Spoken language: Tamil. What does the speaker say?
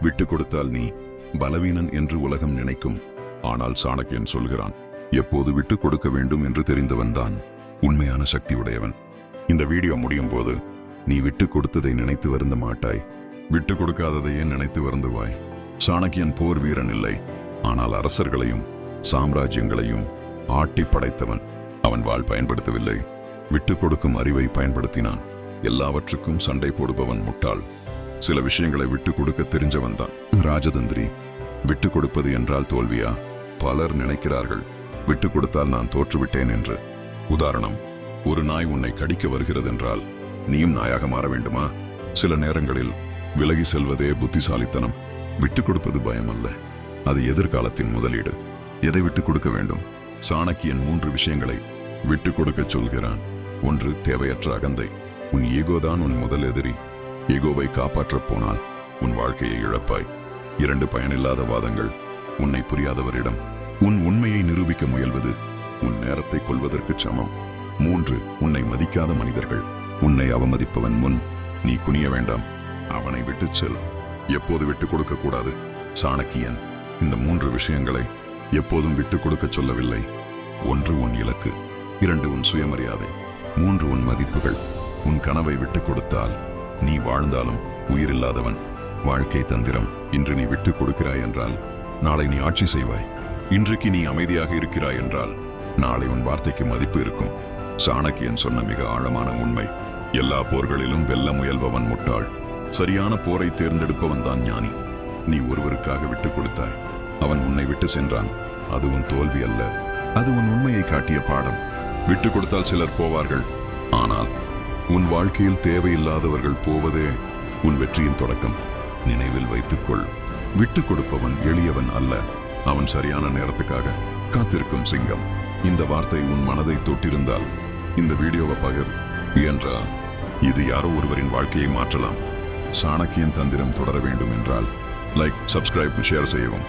விட்டு கொடுத்தால் நீ பலவீனன் என்று உலகம் நினைக்கும். ஆனால் சாணக்கியன் சொல்கிறான், எப்போது விட்டு கொடுக்க வேண்டும் என்று தெரிந்தவன்தான் உண்மையான சக்தி உடையவன். இந்த வீடியோ முடியும் போது நீ விட்டு கொடுத்ததை நினைத்து வருந்த மாட்டாய், விட்டு கொடுக்காததையே நினைத்து வருந்துவாய். சாணக்கியன் போர் வீரன் இல்லை, ஆனால் அரசர்களையும் சாம்ராஜ்யங்களையும் ஆட்டி படைத்தவன். அவன் வாள் பயன்படுத்தவில்லை, விட்டு கொடுக்கும் அறிவை பயன்படுத்தினான். எல்லாவற்றுக்கும் சண்டை போடுபவன் முட்டாள். சில விஷயங்களை விட்டு கொடுக்க தெரிஞ்சவன் தான் ராஜதந்திரி. விட்டு கொடுப்பது என்றால் தோல்வியா? பலர் நினைக்கிறார்கள் விட்டு கொடுத்தால் நான் தோற்றுவிட்டேன் என்று. உதாரணம், ஒரு நாய் உன்னை கடிக்க வருகிறது என்றால் நீயும் நாயாக மாற வேண்டுமா? சில நேரங்களில் விலகி செல்வதே புத்திசாலித்தனம். விட்டு கொடுப்பது பயம் அல்ல, அது எதிர்காலத்தின் முதலீடு. எதை விட்டு கொடுக்க வேண்டும்? சாணக்கியன் 3 விஷயங்களை விட்டு கொடுக்க சொல்கிறான். 1, தேவையற்ற அகந்தை. உன் ஈகோதான் உன் முதல் எதிரி. ஈகோவை காப்பாற்றப் போனால் உன் வாழ்க்கையை இழப்பாய். 2, பயனில்லாத வாதங்கள். உன்னை புரியாதவரிடம் உன் உண்மையை நிரூபிக்க முயல்வது உன் நேரத்தை கொள்வதற்கு சமம். 3, உன்னை மதிக்காத மனிதர்கள். உன்னை அவமதிப்பவன் முன் நீ குனிய வேண்டாம், அவனை விட்டுச் செல். எப்போது விட்டு கொடுக்க கூடாது? சாணக்கியன் இந்த 3 விஷயங்களை எப்போதும் விட்டு கொடுக்க சொல்லவில்லை. 1, உன் இலக்கு. 2, உன் சுயமரியாதை. 3, உன் மதிப்புகள். உன் கனவை விட்டு கொடுத்தால் நீ வாழ்ந்தாலும் உயிரில்லாதவன். வாழ்க்கை தந்திரம். இன்று நீ விட்டு கொடுக்கிறாய் என்றால் நாளை நீ ஆட்சி செய்வாய். இன்றைக்கு நீ அமைதியாக இருக்கிறாய் என்றால் நாளை உன் வார்த்தைக்கு மதிப்பு இருக்கும். சாணக்கியன் சொன்ன மிக ஆழமான உண்மை, எல்லா போர்களிலும் வெல்ல முயல்பவன் முட்டாள், சரியான போரை தேர்ந்தெடுப்பவன் தான் ஞானி. நீ ஒருவருக்காக விட்டு கொடுத்தாய், அவன் உன்னை விட்டு சென்றான். அது உன் தோல்வி அல்ல, அது உன் உண்மையை காட்டிய பாடம். விட்டு கொடுத்தால் சிலர் போவார்கள், ஆனால் உன் வாழ்க்கையில் தேவையில்லாதவர்கள் போவதே உன் வெற்றியின் தொடக்கம். நினைவில் வைத்துக்கொள், விட்டு கொடுப்பவன் எளியவன் அல்ல, அவன் சரியான நேரத்துக்காக காத்திருக்கும் சிங்கம். இந்த வார்த்தை உன் மனதை தொட்டிருந்தால் இந்த வீடியோவை பகிர். என்றால் இது யாரோ ஒருவரின் வாழ்க்கையை மாற்றலாம். சாணக்கியன் தந்திரம் தொடர வேண்டும் என்றால் லைக், சப்ஸ்கிரைப், ஷேர் செய்யவும்.